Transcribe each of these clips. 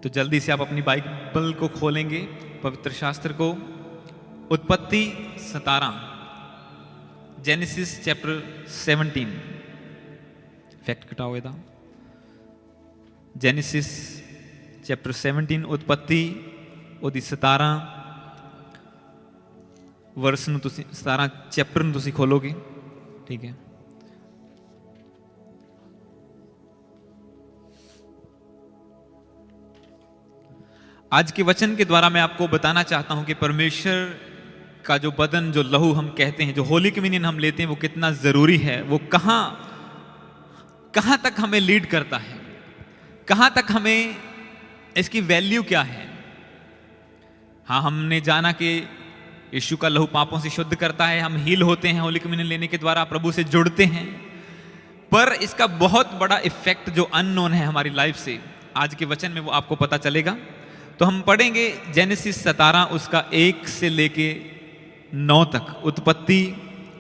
तो जल्दी से आप अपनी बाइबल को खोलेंगे, पवित्र शास्त्र को, उत्पत्ति 17, जेनेसिस चैप्टर 17। फैक्ट कटाओ ਇਹਦਾ। जेनेसिस चैप्टर 17 उत्पत्ति ਉਹਦੀ 17 वर्स ਨੂੰ ਤੁਸੀਂ 17 ਚੈਪਟਰ ਨੂੰ ਤੁਸੀਂ ਖੋਲੋਗੇ, ठीक है। आज के वचन के द्वारा मैं आपको बताना चाहता हूं कि परमेश्वर का जो बदन, जो लहू हम कहते हैं, जो होली कम्युनियन हम लेते हैं, वो कितना जरूरी है, वो कहां तक हमें लीड करता है, कहां तक हमें इसकी वैल्यू क्या है। हाँ, हमने जाना कि यीशु का लहू पापों से शुद्ध करता है, हम हील होते हैं होली कम्युनियन लेने के द्वारा, प्रभु से जुड़ते हैं, पर इसका बहुत बड़ा इफेक्ट जो अननोन है हमारी लाइफ से, आज के वचन में वो आपको पता चलेगा। तो हम पढ़ेंगे जेनेसिस 17 उसका 1 से लेके 9 तक, उत्पत्ति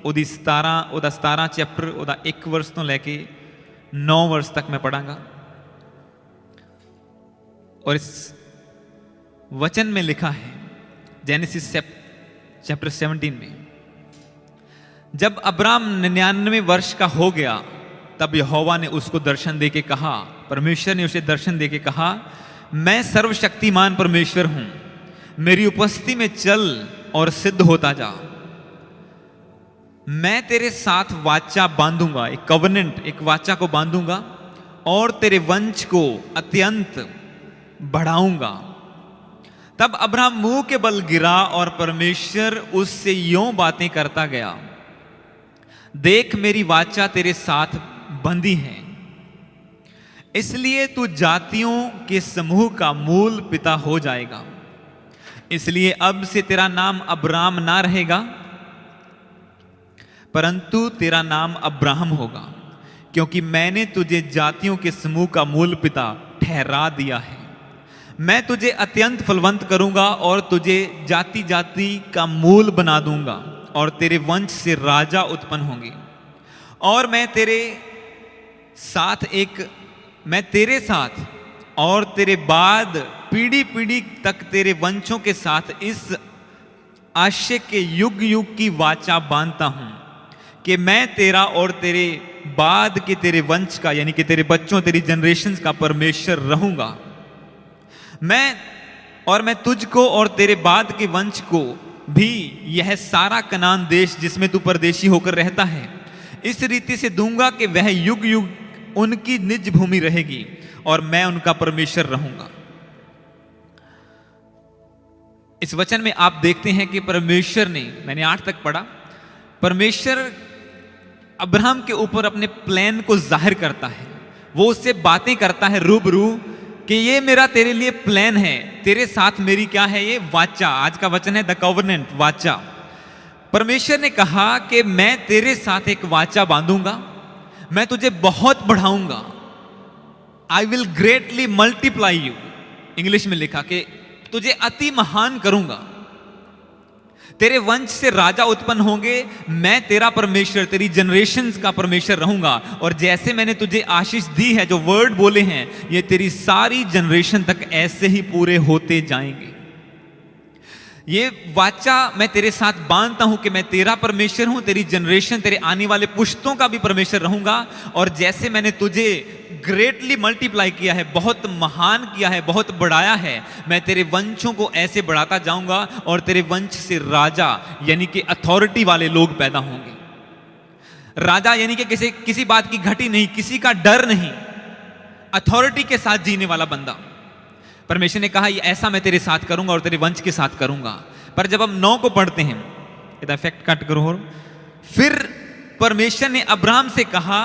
ਉਹਦੀ 17 चैप्टर ਉਹਦਾ 1 वर्ष तो लेके 9 वर्ष तक मैं पढ़ांगा। और इस वचन में लिखा है, जेनेसिस चैप्टर 17 में, जब अब्राम 99 वर्ष का हो गया तब यहोवा ने उसको दर्शन देके कहा, परमेश्वर ने उसे दर्शन देके कहा, मैं सर्वशक्तिमान परमेश्वर हूं, मेरी उपस्थिति में चल और सिद्ध होता जा। मैं तेरे साथ वाचा बांधूंगा, एक कवनेंट, एक वाचा को बांधूंगा और तेरे वंश को अत्यंत बढ़ाऊंगा। तब अब्राहम मुंह के बल गिरा और परमेश्वर उससे यूं बातें करता गया, देख मेरी वाचा तेरे साथ बंधी है, इसलिए तू जातियों के समूह का मूल पिता हो जाएगा। इसलिए अब से तेरा नाम अब्राम ना रहेगा, परंतु तेरा नाम अब्राहम होगा, क्योंकि मैंने तुझे जातियों के समूह का मूल पिता ठहरा दिया है। मैं तुझे अत्यंत फलवंत करूंगा और तुझे जाति जाति का मूल बना दूंगा, और तेरे वंश से राजा उत्पन्न होंगे। और मैं तेरे साथ और तेरे बाद पीढ़ी पीढ़ी तक तेरे वंशों के साथ इस आशय के युग युग की वाचा बांधता हूं कि मैं तेरा और तेरे बाद के तेरे वंश का, यानी कि तेरे बच्चों, तेरी जनरेशंस का परमेश्वर रहूंगा। मैं तुझको और तेरे बाद के वंश को भी यह सारा कनान देश जिसमें तू परदेशी होकर रहता है, इस रीति से दूंगा कि वह युग युग उनकी निज भूमि रहेगी और मैं उनका परमेश्वर रहूंगा। इस वचन में आप देखते हैं कि परमेश्वर ने, मैंने 8 तक पढ़ा, परमेश्वर अब्राहम के ऊपर अपने प्लान को जाहिर करता है, वो उससे बातें करता है रूबरू कि ये मेरा तेरे लिए प्लान है, तेरे साथ मेरी क्या है, ये वाचा। आज का वचन है द कवनेंट, वाचा। परमेश्वर ने कहा कि मैं तेरे साथ एक वाचा बांधूंगा, मैं तुझे बहुत बढ़ाऊंगा, I will greatly multiply you, English में लिखा कि तुझे अति महान करूंगा, तेरे वंश से राजा उत्पन्न होंगे, मैं तेरा परमेश्वर, तेरी जनरेशंस का परमेश्वर रहूंगा, और जैसे मैंने तुझे आशीष दी है, जो वर्ड बोले हैं, ये तेरी सारी जनरेशन तक ऐसे ही पूरे होते जाएंगे। ये वाचा मैं तेरे साथ बांधता हूं कि मैं तेरा परमेश्वर हूं, तेरी जनरेशन, तेरे आने वाले पुश्तों का भी परमेश्वर रहूंगा, और जैसे मैंने तुझे ग्रेटली मल्टीप्लाई किया है, बहुत महान किया है, बहुत बढ़ाया है, मैं तेरे वंशों को ऐसे बढ़ाता जाऊंगा, और तेरे वंश से राजा, यानी कि अथॉरिटी वाले लोग पैदा होंगे। राजा यानी कि किसी बात की घटी नहीं, किसी का डर नहीं, अथॉरिटी के साथ जीने वाला बंदा। परमेश्वर ने कहा ये ऐसा मैं तेरे साथ करूंगा और तेरे वंश के साथ करूंगा। पर जब हम 9 को पढ़ते हैं, इफेक्ट कट करो, फिर परमेश्वर ने अब्राहम से कहा,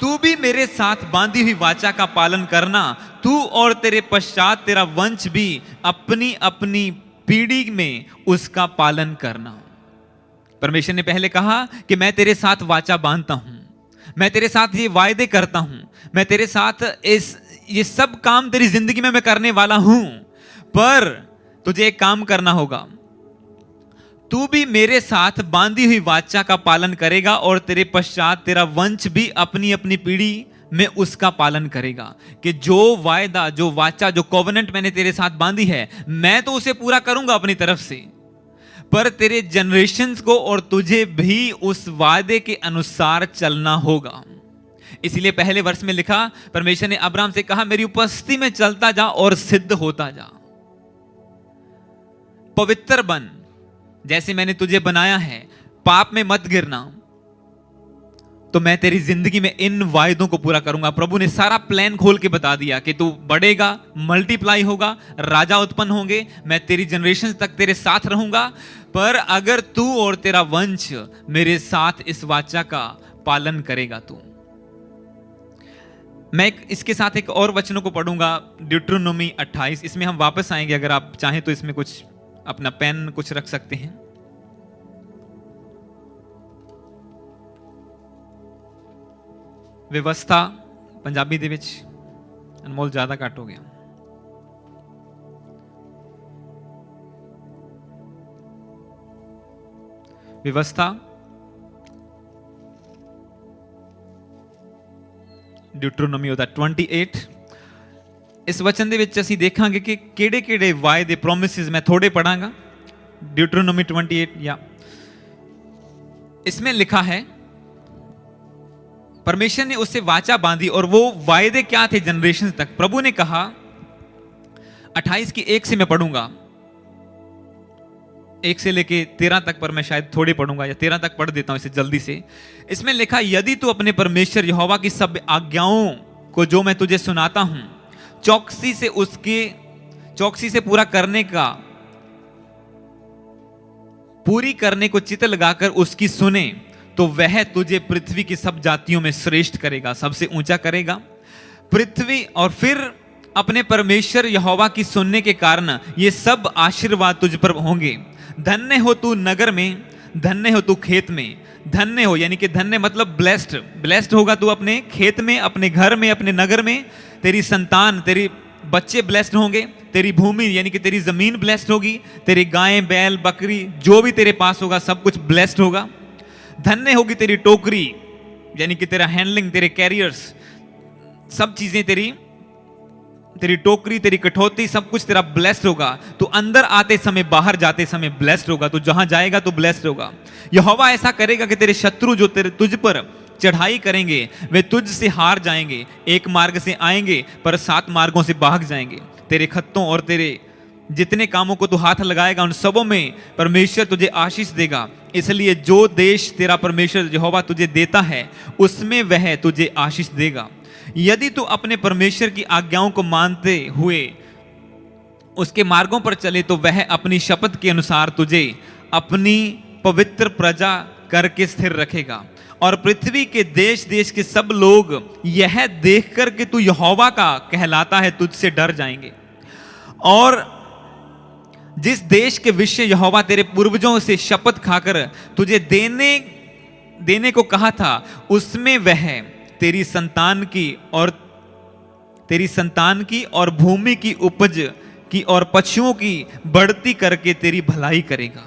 तू भी मेरे साथ बांधी हुई वाचा का पालन करना, तू और तेरे पश्चात तेरा वंश भी अपनी अपनी पीढ़ी में उसका पालन करना। परमेश्वर ने पहले कहा कि मैं तेरे साथ वाचा बांधता हूं, मैं तेरे साथ ये वायदे करता हूं, मैं तेरे साथ ये सब काम तेरी जिंदगी में मैं करने वाला हूं, पर तुझे एक काम करना होगा, तू भी मेरे साथ बांधी हुई वाचा का पालन करेगा और तेरे पश्चात तेरा वंश भी अपनी अपनी पीढ़ी में उसका पालन करेगा। कि जो वायदा, जो वाचा, जो कोवेनेंट मैंने तेरे साथ बांधी है, मैं तो उसे पूरा करूंगा अपनी तरफ से, पर तेरे जनरेशंस को और तुझे भी उस वादे के अनुसार चलना होगा। इसलिए पहले वर्ष में लिखा, परमेश्वर ने अब्राहम से कहा, मेरी उपस्थिति में चलता जा और सिद्ध होता जा, पवित्र बन जैसे मैंने तुझे बनाया है, पाप में मत गिरना, तो मैं तेरी जिंदगी में इन वायदों को पूरा करूंगा। प्रभु ने सारा प्लान खोल के बता दिया कि तू बढ़ेगा, मल्टीप्लाई होगा, राजा उत्पन्न होंगे, मैं तेरी जनरेशन तक तेरे साथ रहूंगा, पर अगर तू और तेरा वंश मेरे साथ इस वाचा का पालन करेगा तू। मैं इसके साथ एक और वचनों को पढ़ूंगा, ड्यूटेरोनोमी 28। इसमें हम वापस आएंगे, अगर आप चाहें तो इसमें कुछ अपना पेन कुछ रख सकते हैं। व्यवस्था पंजाबी दे विच अनमोल ज्यादा घट हो गया। व्यवस्था ड्यूटेरोनोमी होता 28। इस वचन दे विच ਅਸੀਂ ਦੇਖਾਂਗੇ ਕਿ ਕਿਹੜੇ-ਕਿਹੜੇ ਵਾਅਦੇ ਪ੍ਰੋमिसेस मैं थोड़े पढ़ांगा। ड्यूटेरोनोमी 28 या इसमें लिखा है, परमेश्वर ने उससे वाचा बांधी और वो वायदे क्या थे जनरेशन तक। प्रभु ने कहा, 28 की 1 से मैं पढ़ूंगा, 1 से लेके 13 तक, पर मैं शायद थोड़े पढ़ूंगा या 13 तक पढ़ देता हूं इसे जल्दी से। इसमें लिखा, यदि तू अपने परमेश्वर यहोवा की सब आज्ञाओं को जो मैं तुझे सुनाता हूं चौकसी से पूरी करने को चित्त लगाकर उसकी सुने, तो वह तुझे पृथ्वी की सब जातियों में श्रेष्ठ करेगा, सबसे ऊंचा करेगा पृथ्वी। और फिर अपने परमेश्वर यहोवा की सुनने के कारण ये सब आशीर्वाद तुझ पर होंगे। धन्य हो तू नगर में, धन्य हो तू खेत में। धन्य हो यानी कि धन्य मतलब ब्लेस्ड होगा तू अपने खेत में, अपने घर में, अपने नगर में। तेरी संतान, तेरी बच्चे ब्लेस्ड होंगे। तेरी भूमि यानी कि तेरी जमीन ब्लेस्ड होगी। तेरी गायें, बैल, बकरी जो भी तेरे पास होगा सब कुछ ब्लेस्ड होगा। धन्य होगी तेरी टोकरी यानी कि तेरा हैंडलिंग, तेरे कैरियर्स, सब चीजें तेरी टोकरी, तेरी कठौती, सब कुछ तेरा ब्लेस्ड होगा। तू अंदर आते समय, बाहर जाते समय ब्लेस्ड होगा। तू जहां जाएगा तो ब्लेस्ड होगा। यहोवा ऐसा करेगा कि तेरे शत्रु जो तुझ पर चढ़ाई करेंगे वे तुझ से हार जाएंगे। एक मार्ग से आएंगे पर 7 मार्गों से भाग जाएंगे। तेरे खत्तों और तेरे जितने कामों को तू हाथ लगाएगा उन सबों में परमेश्वर तुझे आशीष देगा। इसलिए जो देश तेरा परमेश्वर यहोवा तुझे देता है उसमें वह तुझे आशीष देगा। यदि तू अपने परमेश्वर की आज्ञाओं को मानते हुए उसके मार्गों पर चले तो वह अपनी शपथ के अनुसार तुझे अपनी पवित्र प्रजा करके स्थिर रखेगा। और पृथ्वी के देश देश के सब लोग यह देखकर कि तू यहोवा का कहलाता है तुझसे डर जाएंगे। और जिस देश के विषय यहोवा तेरे पूर्वजों से शपथ खाकर तुझे देने को कहा था उसमें वह तेरी संतान की और भूमि की उपज की और पशुओं की बढ़ती करके तेरी भलाई करेगा।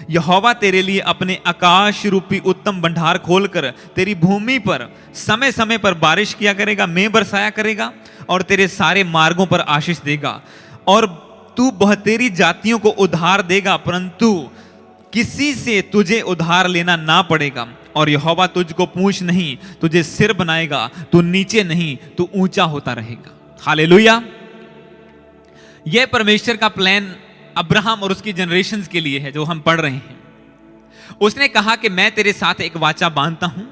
यहोवा तेरे लिए अपने आकाश रूपी उत्तम भंडार खोलकर तेरी भूमि पर समय समय पर बारिश किया करेगा, मेंह बरसाया करेगा और तेरे सारे मार्गों पर आशीष देगा। और तू बहुतेरी जातियों को उधार देगा परंतु किसी से तुझे उधार लेना ना पड़ेगा। और यहोवा तुझको पूंछ नहीं तुझे सिर बनाएगा, तू नीचे नहीं तू ऊंचा होता रहेगा। हालेलुया। यह परमेश्वर का प्लान अब्राहम और उसकी जनरेशंस के लिए है जो हम पढ़ रहे हैं। उसने कहा कि मैं तेरे साथ एक वाचा बांधता हूं,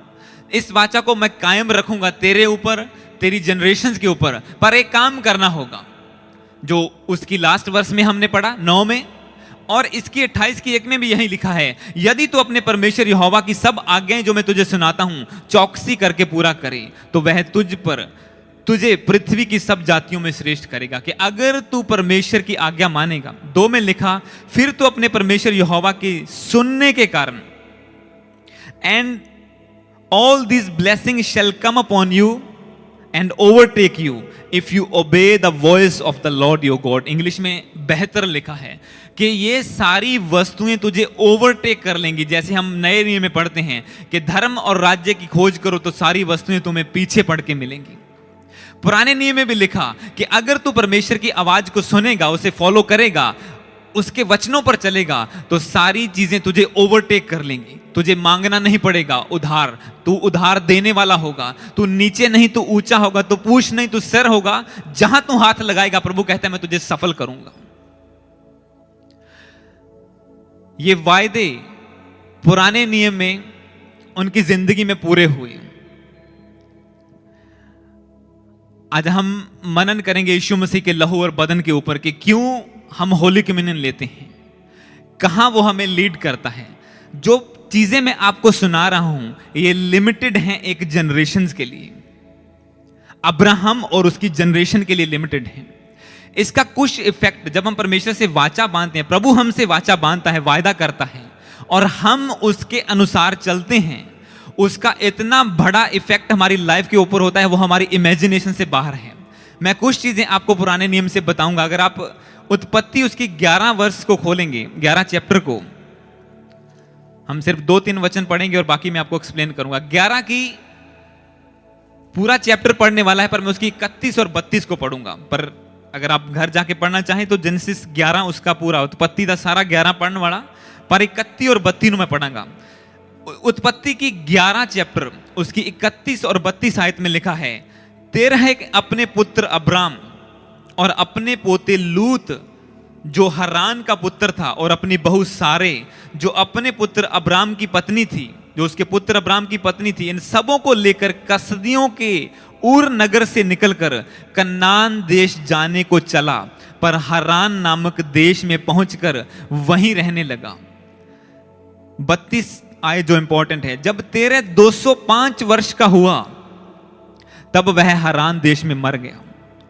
इस वाचा को मैं कायम रखूंगा तेरे ऊपर, तेरी जनरेशंस के ऊपर। पर एक काम करना होगा जो उसकी लास्ट वर्स में हमने पढ़ा 9 में, और इसकी 28 की 1 में भी यही लिखा है, यदि तू अपने परमेश्वर यहोवा की सब आज्ञाएं जो मैं तुझे सुनाता हूं चौकसी करके पूरा करे तो वह तुझे पृथ्वी की सब जातियों में श्रेष्ठ करेगा। कि अगर तू परमेश्वर की आज्ञा मानेगा। 2 में लिखा, फिर तू अपने परमेश्वर यहोवा की सुनने के कारण and all this blessing shall come upon you and overtake you if you obey the voice of the Lord your God। English में बेहतर लिखा है कि ये सारी वस्तुएं तुझे ओवरटेक कर लेंगी। जैसे हम नए नियम में पढ़ते हैं कि धर्म और राज्य की खोज करो तो सारी वस्तुएं तुम्हें पीछे पड़ के मिलेंगी। पुराने नियम में भी लिखा कि अगर तू परमेश्वर की आवाज को सुनेगा, उसे फॉलो करेगा, उसके वचनों पर चलेगा, तो सारी चीजें तुझे ओवरटेक कर लेंगी। तुझे मांगना नहीं पड़ेगा उधार, तू उधार देने वाला होगा। तू नीचे नहीं तो ऊंचा होगा, तू पूछ नहीं तो सिर होगा। जहां तू हाथ लगाएगा, प्रभु कहता है मैं तुझे सफल करूंगा। ये वायदे पुराने नियम में उनकी जिंदगी में पूरे हुए। आज हम मनन करेंगे यीशु मसीह के लहू और बदन के ऊपर कि क्यों हम होली कम्युनियन लेते हैं, कहां वो हमें लीड करता है। जो चीजें मैं आपको सुना रहा हूं ये लिमिटेड हैं एक जनरेशन के लिए, अब्राहम और उसकी जनरेशन के लिए लिमिटेड है। इसका कुछ इफेक्ट जब हम परमेश्वर से वाचा बांधते हैं, प्रभु हमसे वाचा बांधता है, वायदा करता है और हम उसके अनुसार चलते हैं, उसका इतना बड़ा इफेक्ट हमारी लाइफ के ऊपर होता है, वो हमारी इमेजिनेशन से बाहर है। मैं कुछ चीजें आपको पुराने नियम से बताऊंगा। अगर आप उत्पत्ति उसकी 11 वर्ष को खोलेंगे, 11 चैप्टर को, हम सिर्फ 2-3 वचन पढ़ेंगे और बाकी मैं आपको एक्सप्लेन करूंगा। 11 की पूरा चैप्टर पढ़ने वाला है, पर मैं उसकी 31 और 32 को पढ़ूंगा। पर अगर आप घर जाके पढ़ना चाहें तो जेनेसिस 11 उसका पूरा, उत्पत्ति का सारा 11 पढ़ने वाला, पर 31 और 32 में पढ़ांगा। उत्पत्ति की 11 चैप्टर उसकी 31 और 32 आयत में लिखा है, तेरह अपने पुत्र अब्राम और अपने पोते लूत जो हरान का पुत्र था और अपनी बहू सारे जो अपने पुत्र अब्राम की पत्नी थी, जो उसके पुत्र अब्राम की पत्नी थी, इन सबों को लेकर कसदियों के ऊर नगर से निकलकर कनान देश जाने को चला, पर हरान नामक देश में पहुंचकर वहीं रहने लगा। 32 आयत जो इंपॉर्टेंट है, जब तेरे 205 वर्ष का हुआ तब वह हरान देश में मर गया।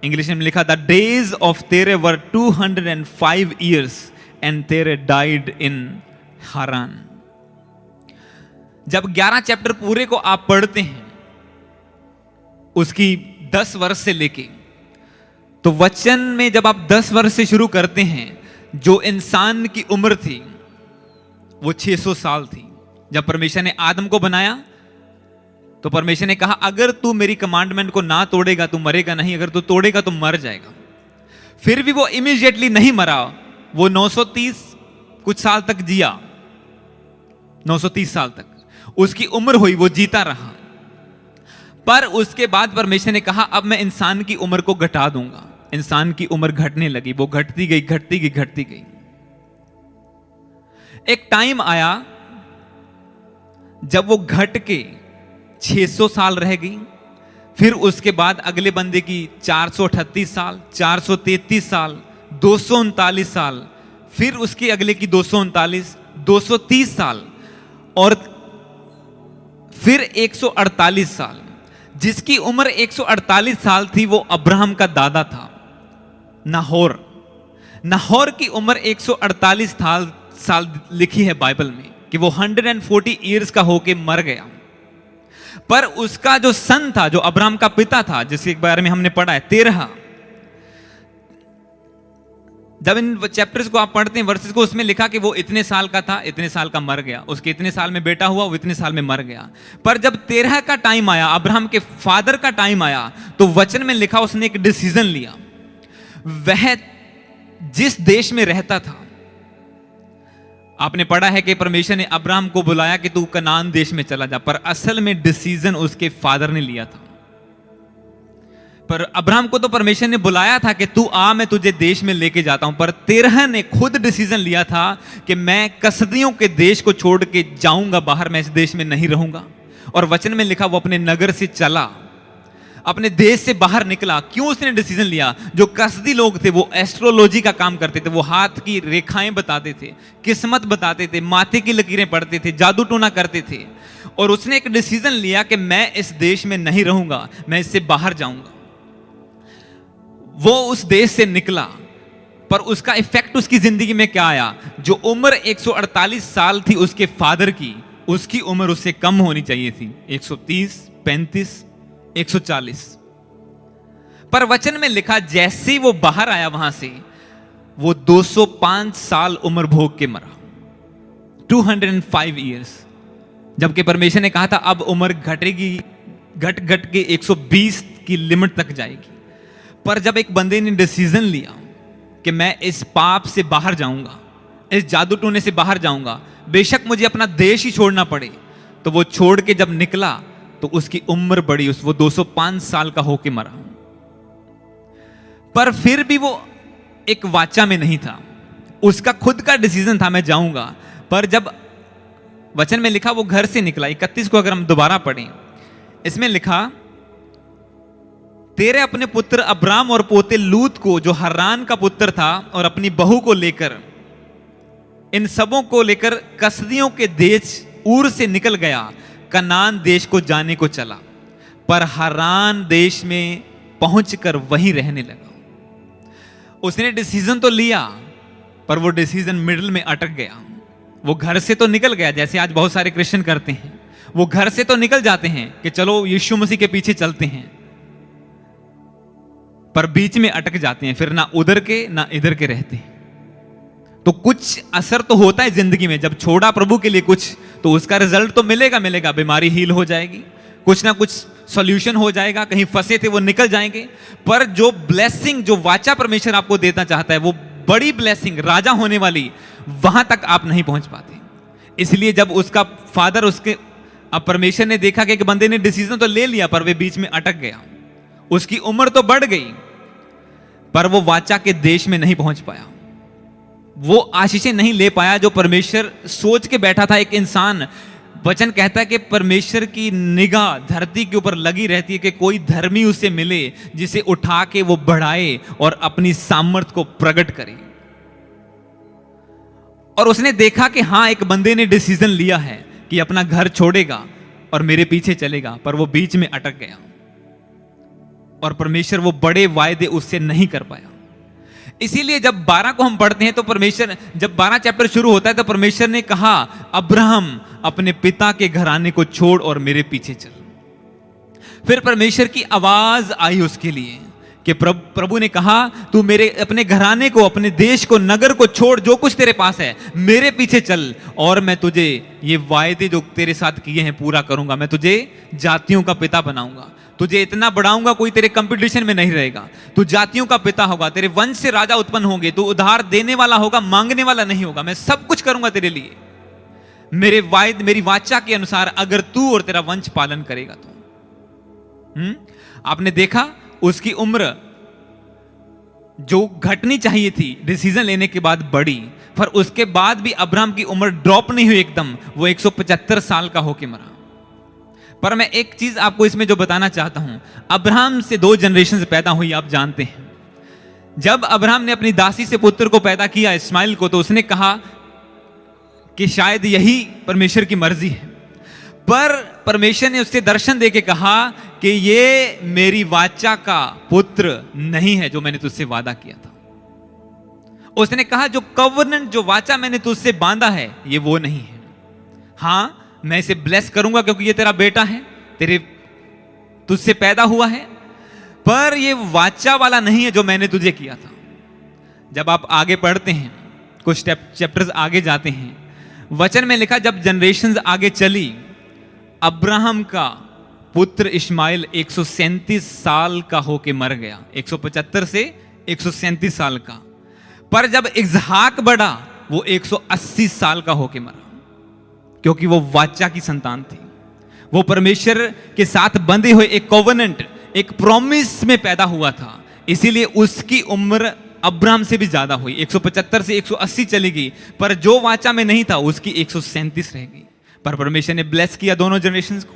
इंग्लिश में लिखा था, डेज ऑफ तेरे वर 205 years एंड तेरे डाइड इन हरान। जब 11 चैप्टर पूरे को आप पढ़ते हैं उसकी 10 वर्ष से लेके, तो वचन में जब आप 10 वर्ष से शुरू करते हैं, जो इंसान की उम्र थी वो 600 साल थी। जब परमेश्वर ने आदम को बनाया तो परमेश्वर ने कहा, अगर तू मेरी कमांडमेंट को ना तोड़ेगा तो मरेगा नहीं, अगर तू तोड़ेगा तो मर जाएगा। फिर भी वो इमीडिएटली नहीं मरा, वो 930 कुछ साल तक जिया, 930 साल तक उसकी उम्र हुई, वो जीता रहा। पर उसके बाद परमेश्वर ने कहा, अब मैं इंसान की उम्र को घटा दूंगा। इंसान की उम्र घटने लगी, वो घटती गई घटती गई घटती गई। एक टाइम आया जब वो घट के 600 साल रह गई। फिर उसके बाद अगले बंदे की 438 साल, 433 साल, 239 साल, फिर उसके अगले की 239, 230 साल और फिर 148 साल। जिसकी उम्र 148 साल थी वो अब्राहम का दादा था, नाहोर। नाहोर की उम्र 148 साल लिखी है बाइबल में कि वो 140 ईयर्स का होके मर गया। पर उसका जो सन था, जो अब्राहम का पिता था, जिसके बारे में हमने पढ़ा है 13, जब इन चैप्टर्स को आप पढ़ते हैं, वर्सेस को, उसमें लिखा कि वो इतने साल का था, इतने साल का मर गया, उसके इतने साल में बेटा हुआ, वो इतने साल में मर गया। पर जब 13 का टाइम आया, अब्राहम के फादर का टाइम आया, तो वचन में लिखा उसने एक डिसीजन लिया। वह जिस देश में रहता था, आपने पढ़ा है कि परमेश्वर ने अब्राहम को बुलाया कि तू कनान देश में चला जा, पर असल में डिसीजन उसके फादर ने लिया था। पर अब्राहम को तो परमेश्वर ने बुलाया था कि तू आ, मैं तुझे देश में लेके जाता हूं, पर 13 ने खुद डिसीजन लिया था कि मैं कसदियों के देश को छोड़ के जाऊंगा बाहर, मैं इस देश में नहीं रहूंगा। और वचन में लिखा वो अपने नगर से चला, अपने देश से बाहर निकला। क्यों उसने डिसीजन लिया? जो कसदी लोग थे वो एस्ट्रोलॉजी का काम करते थे, वो हाथ की रेखाएं बताते थे, किस्मत बताते थे, माथे की लकीरें पढ़ते थे, जादू टोना करते थे। और उसने एक डिसीजन लिया कि मैं इस देश में नहीं रहूंगा, मैं इससे बाहर जाऊंगा। वो उस देश से निकला, पर उसका इफेक्ट उसकी जिंदगी में क्या आया? जो उम्र 148 साल थी उसके फादर की, उसकी उम्र उससे कम होनी चाहिए थी, 130, 35, 140। पर वचन में लिखा जैसे ही वो बाहर आया वहां से, वो 205 साल उम्र भोग के मरा, 205 ईयर्स। जबकि परमेश्वर ने कहा था अब उम्र घटेगी, घट घट के 120 की लिमिट तक जाएगी। पर जब एक बंदे ने डिसीजन लिया कि मैं इस पाप से बाहर जाऊंगा, इस जादू टोने से बाहर जाऊंगा, बेशक मुझे अपना देश ही छोड़ना पड़े, तो वो छोड़ के जब निकला तो उसकी उम्र बढ़ी, वो 205 साल का होके मरा। पर फिर भी वो एक वाचा में नहीं था, उसका खुद का डिसीजन था मैं जाऊंगा। पर जब वचन में लिखा वो घर से निकला, 31 को अगर हम दोबारा पढ़ें, इसमें लिखा तेरे अपने पुत्र अब्राम और पोते लूत को, जो हरान का पुत्र था, और अपनी बहू को लेकर, इन सबों को लेकर कसदियों के देश ऊर से निकल गया, कनान देश को जाने को चला, पर हरान देश में पहुंचकर वहीं रहने लगा। उसने डिसीजन तो लिया, पर वो डिसीजन मिडिल में अटक गया। वो घर से तो निकल गया, जैसे आज बहुत सारे क्रिश्चियन करते हैं, वो घर से तो निकल जाते हैं कि चलो यीशु मसीह के पीछे चलते हैं, पर बीच में अटक जाते हैं, फिर ना उधर के ना इधर के रहते हैं। तो कुछ असर तो होता है जिंदगी में, जब छोड़ा प्रभु के लिए कुछ, तो उसका रिजल्ट तो मिलेगा। बीमारी हील हो जाएगी, कुछ ना कुछ सॉल्यूशन हो जाएगा, कहीं फंसे थे वो निकल जाएंगे। पर जो ब्लेसिंग, जो वाचा परमेश्वर आपको देना चाहता है, वो बड़ी ब्लेसिंग, राजा होने वाली, वहां तक आप नहीं पहुंच पाते। इसलिए जब उसका फादर, उसके अब परमेश्वर ने देखा कि एक बंदे ने डिसीजन तो ले लिया, पर वे बीच में अटक गया, उसकी उम्र तो बढ़ गई, पर वो वाचा के देश में नहीं पहुंच पाया, वो आशीषें नहीं ले पाया जो परमेश्वर सोच के बैठा था। एक इंसान, वचन कहता है कि परमेश्वर की निगाह धरती के ऊपर लगी रहती है कि कोई धर्मी उसे मिले जिसे उठा के वो बढ़ाए और अपनी सामर्थ को प्रकट करे। और उसने देखा कि हां, एक बंदे ने डिसीजन लिया है कि अपना घर छोड़ेगा और मेरे पीछे चलेगा, पर वो बीच में अटक गया और परमेश्वर वो बड़े वायदे उससे नहीं कर पाया। इसीलिए जब 12 को हम पढ़ते हैं तो परमेश्वर, जब 12 चैप्टर शुरू होता है तो परमेश्वर ने कहा, अब्राहम अपने पिता के घराने को छोड़ और मेरे पीछे चल। फिर परमेश्वर की आवाज आई उसके लिए कि प्रभु ने कहा, तू मेरे अपने घराने को, अपने देश को, नगर को छोड़, जो कुछ तेरे पास है, मेरे पीछे चल, और मैं तुझे ये वायदे जो तेरे साथ किए हैं पूरा करूंगा। मैं तुझे जातियों का पिता बनाऊंगा, तुझे इतना बढ़ाऊंगा, कोई तेरे कंपटीशन में नहीं रहेगा, तू जातियों का पिता होगा, तेरे वंश से राजा उत्पन्न होंगे, तू उधार देने वाला होगा, मांगने वाला नहीं होगा, मैं सब कुछ करूंगा तेरे लिए, मेरी वाचा के अनुसार, अगर तू और तेरा वंश पालन करेगा तो। आपने देखा उसकी उम्र जो घटनी चाहिए थी डिसीजन लेने के बाद बढ़ी, पर उसके बाद भी अब्राहम की उम्र ड्रॉप नहीं हुई एकदम, वो 175 साल का होके मरा। पर मैं एक चीज आपको इसमें जो बताना चाहता हूं, अब्राहम से 2 जनरेशन पैदा हुई, आप जानते हैं। जब अब्राहम ने अपनी दासी से पुत्र को पैदा किया, इस्माइल को, तो उसने कहा कि शायद यही परमेश्वर की मर्जी है। पर परमेश्वर ने उससे दर्शन देके कहा कि ये मेरी वाचा का पुत्र नहीं है जो मैंने तुझसे वादा किया था। उसने कहा जो कवर्नेंट, जो वाचा मैंने तुझसे बांधा है, ये वो नहीं है। हां, मैं इसे ब्लेस करूंगा क्योंकि ये तेरा बेटा है, तुझसे पैदा हुआ है, पर ये वाचा वाला नहीं है जो मैंने तुझे किया था। जब आप आगे पढ़ते हैं, कुछ चैप्टर्स आगे जाते हैं, वचन में लिखा, जब जनरेशंस आगे चली, अब्राहम का पुत्र इश्माइल 137 साल का होके मर गया, 175 से 137 साल का। पर जब इजहाक बढ़ा, वो 180 साल का होके मरा, क्योंकि वो वाचा की संतान थी, वो परमेश्वर के साथ बंधे हुए एक कोवेनेंट, एक प्रॉमिस में पैदा हुआ था। इसीलिए उसकी उम्र अब्राहम से भी ज्यादा हुई, 175 से 180 चली गई, पर जो वाचा में नहीं था उसकी 137 रह गई। पर परमेश्वर ने ब्लेस किया दोनों जनरेशंस को।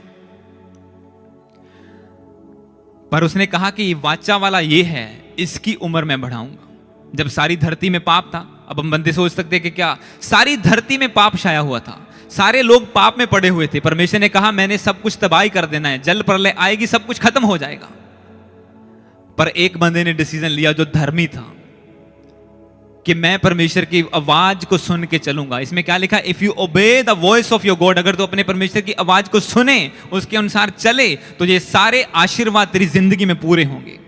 पर उसने कहा कि वाचा वाला ये है, इसकी उम्र मैं बढ़ाऊंगा। जब सारी धरती में पाप था, अब हम बंदे सोच सकते कि क्या सारी धरती में पाप छाया हुआ था, सारे लोग पाप में पड़े हुए थे। परमेश्वर ने कहा मैंने सब कुछ तबाही कर देना है, जल प्रलय आएगी, सब कुछ खत्म हो जाएगा। पर एक बंदे ने डिसीजन लिया जो धर्मी था कि मैं परमेश्वर की आवाज को सुन के चलूंगा। इसमें क्या लिखा, if you obey the voice of your God, अगर तो अपने परमेश्वर की आवाज को सुने, उसके अनुसार चले, तो ये सारे आशीर्वाद तेरी जिंदगी में पूरे होंगे।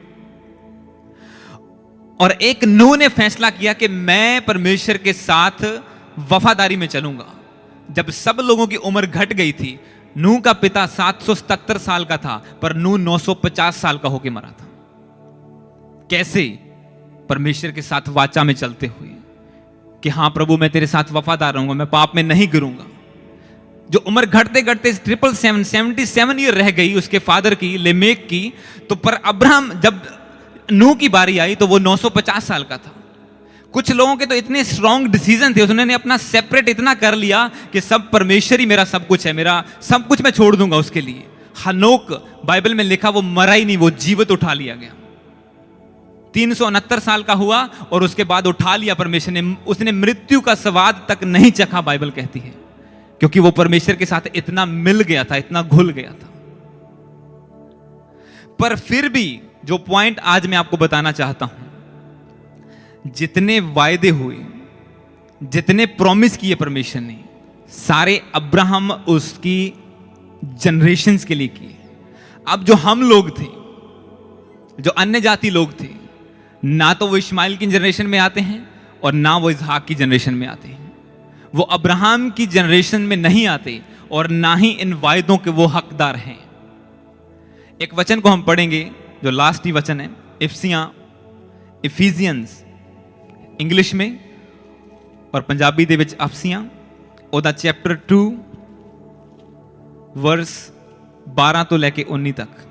और एक नूह ने फैसला किया कि मैं परमेश्वर के साथ वफादारी में चलूंगा। जब सब लोगों की उम्र घट गई थी, नूह का पिता 777 साल का था, पर नूह 950 साल का होकर मरा था। कैसे? परमेश्वर के साथ वाचा में चलते हुए कि हां प्रभु, मैं तेरे साथ वफादार रहूंगा, मैं पाप में नहीं गिरूंगा। जो उम्र घटते घटते 77 ईयर रह गई उसके फादर की, लेमेक की, तो पर अब्राहम, जब नूह की बारी आई तो वो 950 साल का था। कुछ लोगों के तो इतने स्ट्रॉन्ग डिसीजन थे, उन्होंने अपना सेपरेट इतना कर लिया कि सब परमेश्वर ही मेरा सब कुछ है, मेरा सब कुछ मैं छोड़ दूंगा उसके लिए। हनोक, बाइबल में लिखा, वो मरा ही नहीं, वो जीवित उठा लिया गया। 369 साल का हुआ और उसके बाद उठा लिया परमेश्वर ने। उसने मृत्यु का स्वाद तक नहीं चखा, बाइबल कहती है, क्योंकि वो परमेश्वर के साथ इतना मिल गया था, इतना घुल गया था। पर फिर भी जो पॉइंट आज मैं आपको बताना चाहता हूं, जितने वायदे हुए, जितने प्रॉमिस किए परमेश्वर ने, सारे अब्राहम उसकी जनरेशंस के लिए किए। अब जो हम लोग थे, जो अन्य जाति लोग थे, ना तो वो इस्माइल की जनरेशन में आते हैं और ना वो इसहाक की जनरेशन में आते हैं। वो अब्राहम की जनरेशन में नहीं आते और ना ही इन वायदों के वो हकदार हैं। एक वचन को हम पढ़ेंगे जो लास्ट ही वचन है, इफिजियंस इंग्लिश में और पंजाबी दे विच अफसियां, ओदा चैप्टर 2 वर्स 12 तो लेके 19 तक।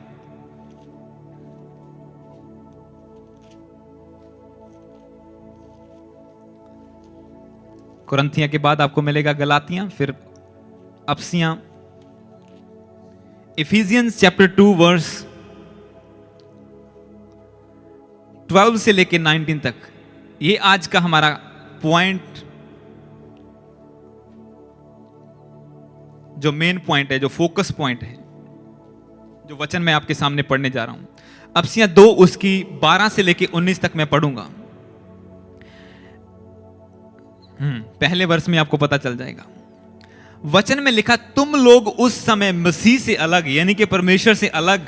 कुरंथियां के बाद आपको मिलेगा गलातियां, फिर अफसियां। इफिजियंस चैप्टर 2 वर्स 12 से लेके 19 तक, ये आज का हमारा पॉइंट, जो मेन पॉइंट है, जो फोकस पॉइंट है, जो वचन मैं आपके सामने पढ़ने जा रहा हूं। अफसियां 2 उसकी 12 से लेके 19 तक मैं पढ़ूंगा। पहले वर्ष में आपको पता चल जाएगा। वचन में लिखा, तुम लोग उस समय मसीह से अलग, यानी कि परमेश्वर से अलग,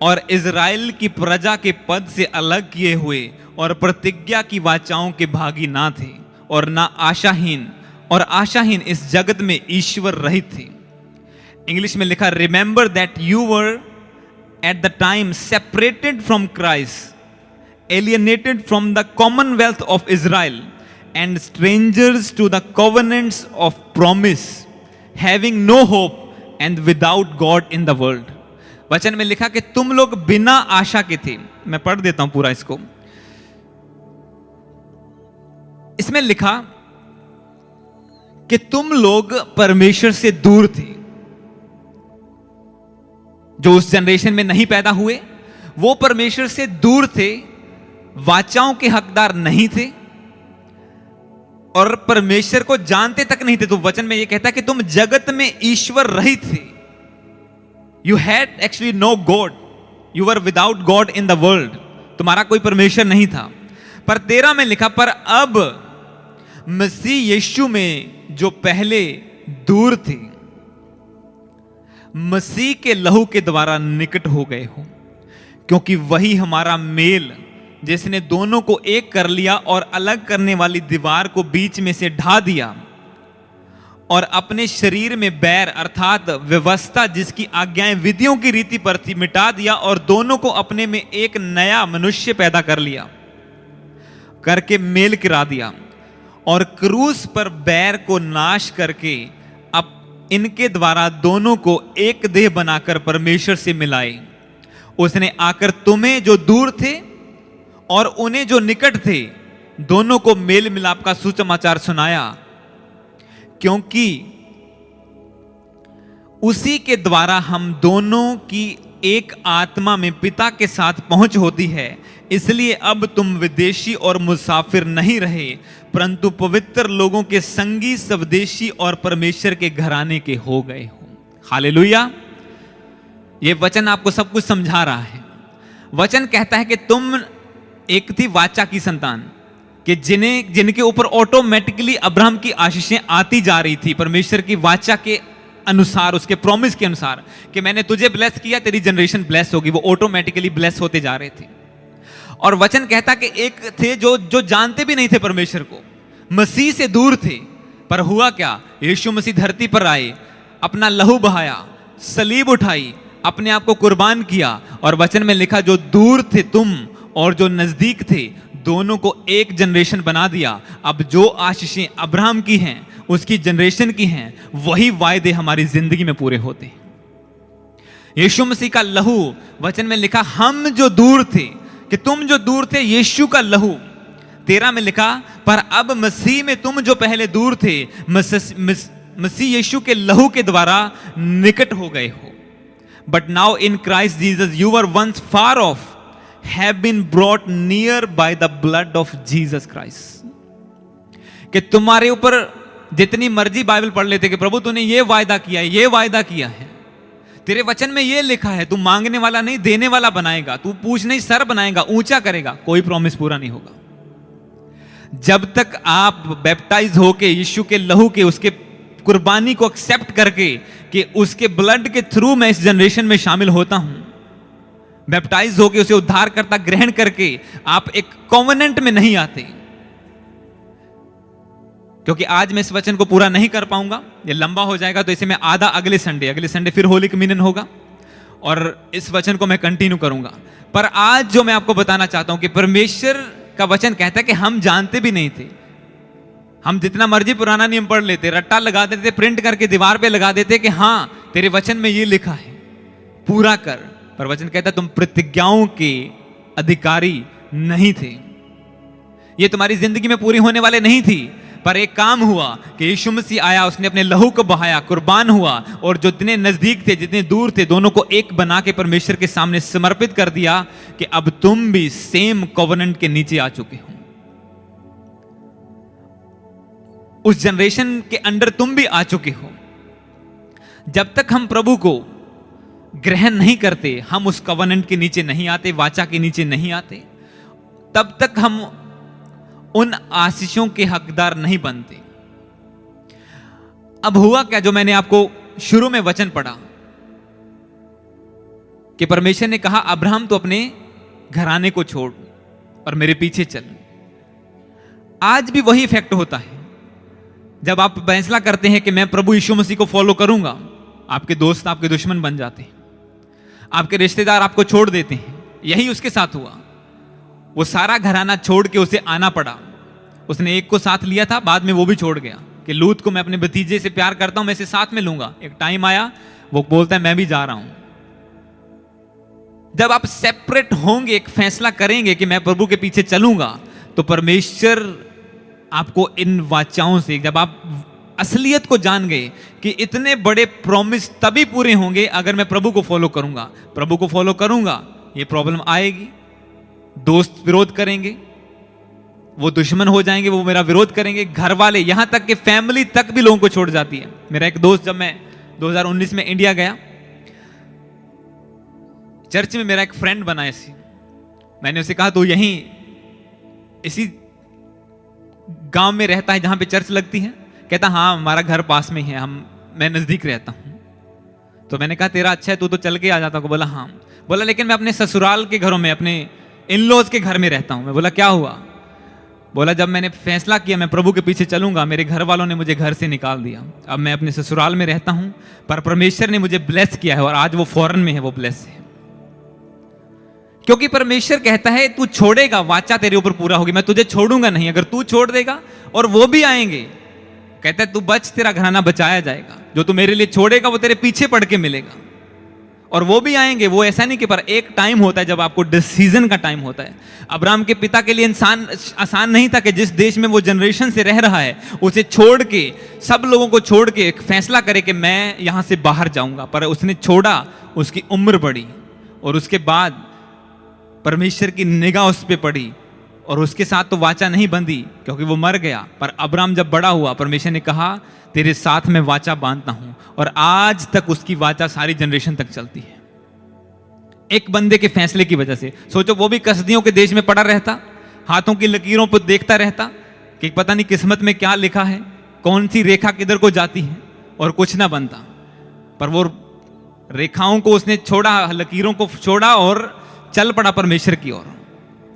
और इज़राइल की प्रजा के पद से अलग किए हुए और प्रतिज्ञा की वाचाओं के भागी ना थे, और ना आशाहीन, और आशाहीन इस जगत में ईश्वर रहित थे। इंग्लिश में लिखा, remember that you were at the time separated from Christ, alienated from the Commonwealth of Israel and strangers to the covenants of promise, having no hope and without God in the world। वचन में लिखा कि तुम लोग बिना आशा के थे। मैं पढ़ देता हूं पूरा इसको। इसमें लिखा कि तुम लोग परमेश्वर से दूर थे। जो उस जनरेशन में नहीं पैदा हुए, वो परमेश्वर से दूर थे, वाचाओं के हकदार नहीं थे और परमेश्वर को जानते तक नहीं थे। तो वचन में यह कहता है कि तुम जगत में ईश्वर रहित थे। You had actually no God, you were without God in the world. तुम्हारा कोई परमेश्वर नहीं था। पर 13 में लिखा, पर अब मसीह यीशु में जो पहले दूर थे, मसीह के लहू के द्वारा निकट हो गए हो, क्योंकि वही हमारा मेल, जिसने दोनों को एक कर लिया और अलग करने वाली दीवार को बीच में से ढा दिया, और अपने शरीर में बैर अर्थात व्यवस्था, जिसकी आज्ञाएं विधियों की रीति पर थी, मिटा दिया, और दोनों को अपने में एक नया मनुष्य पैदा कर लिया, करके मेल गिरा दिया, और क्रूस पर बैर को नाश करके अब इनके द्वारा दोनों को एक देह बनाकर परमेश्वर से मिलाए। उसने आकर तुम्हें जो दूर थे और उन्हें जो निकट थे, दोनों को मेल मिलाप का सुसमाचार सुनाया, क्योंकि उसी के द्वारा हम दोनों की एक आत्मा में पिता के साथ पहुंच होती है। इसलिए अब तुम विदेशी और मुसाफिर नहीं रहे, परंतु पवित्र लोगों के संगी, स्वदेशी और परमेश्वर के घराने के हो गए हो। हालेलुया। यह वचन आपको सब कुछ समझा रहा है। वचन कहता है कि तुम एक थी वाचा की संतान, कि जिनके ऊपर ऑटोमेटिकली अब्राहम की आशीषें आती जा रही थी, परमेश्वर की वाचा के अनुसार, उसके प्रॉमिस के अनुसार, कि मैंने तुझे ब्लेस किया, तेरी जनरेशन ब्लेस होगी। वो ऑटोमेटिकली ब्लेस होते जा रहे थे। और वचन कहता कि एक थे जो जो जानते भी नहीं थे परमेश्वर को, मसीह से दूर थे। पर हुआ क्या, यीशु मसीह धरती पर आए, अपना लहू बहाया, सलीब उठाई, अपने आप को कुर्बान किया, और वचन में लिखा जो दूर थे तुम और जो नजदीक थे दोनों को एक जनरेशन बना दिया। अब जो आशीषें अब्राहम की हैं, उसकी जनरेशन की हैं, वही वायदे हमारी जिंदगी में पूरे होते हैं। यीशु मसीह का लहू, वचन में लिखा हम जो दूर थे, कि तुम जो दूर थे, यीशु का लहू। 13 में लिखा पर अब मसीह में तुम जो पहले दूर थे, मसीह यीशु के लहू के द्वारा निकट हो गए हो। But now in Christ Jesus you were once far off, have been brought near by the blood of Jesus Christ. कि तुम्हारे ऊपर जितनी मर्जी बाइबल पढ़ लेते कि प्रभु तूने ये वायदा किया है, ये वायदा किया है, तेरे वचन में ये लिखा है, तू मांगने वाला नहीं देने वाला बनाएगा, तू पूछ नहीं सर बनाएगा, ऊंचा करेगा, कोई प्रॉमिस पूरा नहीं होगा। जब तक आप बैप्टाइज होके यीशु के लहू के, उसके कुर्बानी को एक्सेप्ट करके कि उसके ब्लड के थ्रू मैं इस जनरेशन में शामिल होता हूं, बैप्टाइज होके उसे उद्धारकर्ता ग्रहण करके आप एक कॉवेनेंट में नहीं आते। क्योंकि आज मैं इस वचन को पूरा नहीं कर पाऊंगा, ये लंबा हो जाएगा, तो इसे मैं आधा अगले संडे फिर होली कम्युनियन होगा और इस वचन को मैं कंटिन्यू करूंगा। पर आज जो मैं आपको बताना चाहता हूं कि परमेश्वर का वचन कहता है कि हम जानते भी नहीं थे। हम जितना मर्जी पुराना नियम पढ़ लेते, रट्टा लगा देते, प्रिंट करके दीवार पे लगा देते कि हां तेरे वचन में ये लिखा है, पूरा कर। पर वचन कहता है तुम प्रतिज्ञाओं के अधिकारी नहीं थे, ये तुम्हारी जिंदगी में पूरी होने वाले नहीं थी। पर एक काम हुआ कि यीशु मसीह आया, उसने अपने लहू को बहाया, कुर्बान हुआ, और जो जितने नजदीक थे जितने दूर थे दोनों को एक बना के परमेश्वर के सामने समर्पित कर दिया कि अब तुम भी सेम कॉवेनेंट के नीचे आ चुके हो। उस जनरेशन के अंडर तुम भी आ चुके हो। जब तक हम प्रभु को ग्रहण नहीं करते, हम उस कॉवेनेंट के नीचे नहीं आते, वाचा के नीचे नहीं आते, तब तक हम उन आशीषों के हकदार नहीं बनते। अब हुआ क्या, जो मैंने आपको शुरू में वचन पढ़ा कि परमेश्वर ने कहा अब्राहम तो अपने घराने को छोड़ और मेरे पीछे चल। आज भी वही इफेक्ट होता है। जब आप फैसला करते हैं कि मैं प्रभु यीशु मसीह को फॉलो करूंगा, आपके दोस्त आपके दुश्मन बन जाते हैं, आपके रिश्तेदार आपको छोड़ देते हैं। यही उसके साथ हुआ। वो सारा घराना छोड़ के उसे आना पड़ा। उसने एक को साथ लिया था, बाद में वो भी छोड़ गया कि लूत को मैं अपने भतीजे से प्यार करता हूं, मैं इसे साथ में लूंगा। एक टाइम आया वो बोलता है मैं भी जा रहा हूं। जब आप सेपरेट होंगे, एक फैसला करेंगे कि मैं प्रभु के पीछे चलूंगा, तो परमेश्वर आपको इन वाचाओं से, जब आप असलियत को जान गए कि इतने बड़े प्रॉमिस तभी पूरे होंगे अगर मैं प्रभु को फॉलो करूंगा। प्रभु को फॉलो करूंगा, ये प्रॉब्लम आएगी, दोस्त विरोध करेंगे, वो दुश्मन हो जाएंगे, वो मेरा विरोध करेंगे, घर वाले, यहां तक कि फैमिली तक भी लोगों को छोड़ जाती है। मेरा एक दोस्त, जब मैं 2019 में इंडिया गया, चर्च में मेरा एक फ्रेंड बना ऐसी, मैंने उसे कहा तो यहीं इसी गांव में रहता है जहां पे चर्च लगती है? कहता हाँ हमारा घर पास में ही है, मैं नजदीक रहता हूं। तो मैंने कहा तेरा अच्छा है, तू तो चल के आ जाता। बोला हाँ। बोला लेकिन मैं अपने ससुराल के घरों में, अपने इन-लॉज के घर में रहता हूं। मैं बोला क्या हुआ? बोला जब मैंने फैसला किया मैं प्रभु के पीछे चलूंगा, मेरे घर वालों ने मुझे घर से निकाल दिया। अब मैं अपने ससुराल में रहता हूं, पर परमेश्वर ने मुझे ब्लेस किया है और आज वो फॉरेन में है, वो ब्लेस है। क्योंकि परमेश्वर कहता है तू छोड़ेगा, वाचा तेरे ऊपर पूरा होगी, मैं तुझे छोड़ूंगा नहीं। अगर तू छोड़ देगा और वो भी आएंगे, कहता है तू बच, तेरा घराना बचाया जाएगा। जो तू मेरे लिए छोड़ेगा वो तेरे पीछे पड़ के मिलेगा, और वो भी आएंगे। वो ऐसा नहीं कि, पर एक टाइम होता है जब आपको डिसीजन का टाइम होता है। अब्राहम के पिता के लिए इंसान आसान नहीं था कि जिस देश में वो जनरेशन से रह रहा है उसे छोड़ के, सब लोगों को छोड़ के एक फैसला करे कि मैं यहां से बाहर जाऊंगा। पर उसने छोड़ा, उसकी उम्र बढ़ी और उसके बाद परमेश्वर की निगाह उस पर पड़ी और उसके साथ तो वाचा नहीं बंधी क्योंकि वो मर गया। पर अब्राहम जब बड़ा हुआ, परमेश्वर ने कहा तेरे साथ मैं वाचा बांधता हूं, और आज तक उसकी वाचा सारी जनरेशन तक चलती है। एक बंदे के फैसले की वजह से। सोचो वो भी कसदियों के देश में पड़ा रहता, हाथों की लकीरों पर देखता रहता कि पता नहीं किस्मत में क्या लिखा है, कौन सी रेखा किधर को जाती है, और कुछ ना बनता। पर वो रेखाओं को उसने छोड़ा, लकीरों को छोड़ा और चल पड़ा परमेश्वर की ओर।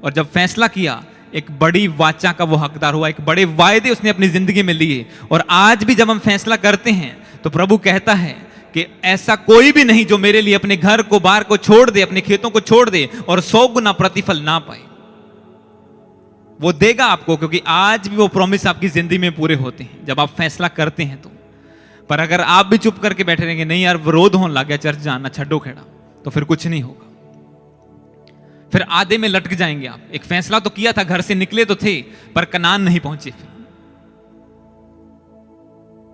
और जब फैसला किया, एक बड़ी वाचा का वो हकदार हुआ, एक बड़े वायदे उसने अपनी जिंदगी में लिए। और आज भी जब हम फैसला करते हैं तो प्रभु कहता है कि ऐसा कोई भी नहीं जो मेरे लिए अपने घर को, बार को छोड़ दे, अपने खेतों को छोड़ दे और 100 गुना प्रतिफल ना पाए। वो देगा आपको, क्योंकि आज भी वो प्रॉमिस आपकी जिंदगी में पूरे होते हैं जब आप फैसला करते हैं तो। पर अगर आप भी चुप करके बैठे रहेंगे, नहीं यार विरोध होने लग गया, चर्च जाना छड्डो खेड़ा, तो फिर कुछ नहीं होगा। फिर आधे में लटक जाएंगे आप। एक फैसला तो किया था, घर से निकले तो थे, पर कनान नहीं पहुंचे।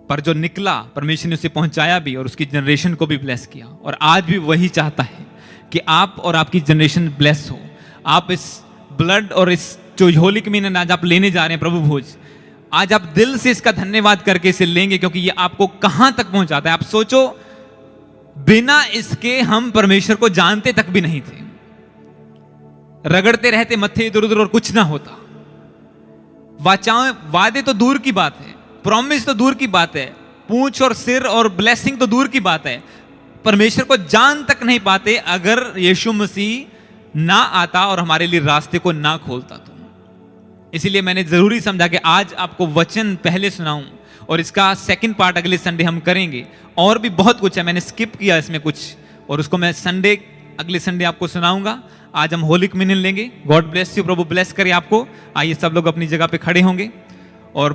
पर जो निकला, परमेश्वर ने उसे पहुंचाया भी और उसकी जनरेशन को भी ब्लेस किया। और आज भी वही चाहता है कि आप और आपकी जनरेशन ब्लेस हो। आप इस ब्लड और इस जो होली कम्युनियन आज आप लेने जा रहे हैं, प्रभु भोज, आज आप दिल से इसका धन्यवाद करके इसे लेंगे, क्योंकि ये आपको कहां तक पहुंचाता है। आप सोचो, बिना इसके हम परमेश्वर को जानते तक भी नहीं थे। रगड़ते रहते मत्थे इधर उधर और कुछ ना होता। वाचाएं, वादे तो दूर की बात है, प्रॉमिस तो दूर की बात है, पूंछ और सिर और ब्लेसिंग तो दूर की बात है, परमेश्वर को जान तक नहीं पाते अगर यीशु मसीह ना आता और हमारे लिए रास्ते को ना खोलता तो। इसीलिए मैंने जरूरी समझा कि आज आपको वचन पहले सुनाऊं और इसका सेकंड पार्ट अगले संडे हम करेंगे। और भी बहुत कुछ है, मैंने स्किप किया इसमें कुछ, और उसको मैं अगले संडे आपको सुनाऊंगा। आज हम होली कम्युनियन लेंगे। God bless you, Prabhu bless करे आपको। आइए सब लोग अपनी जगह पे खड़े होंगे और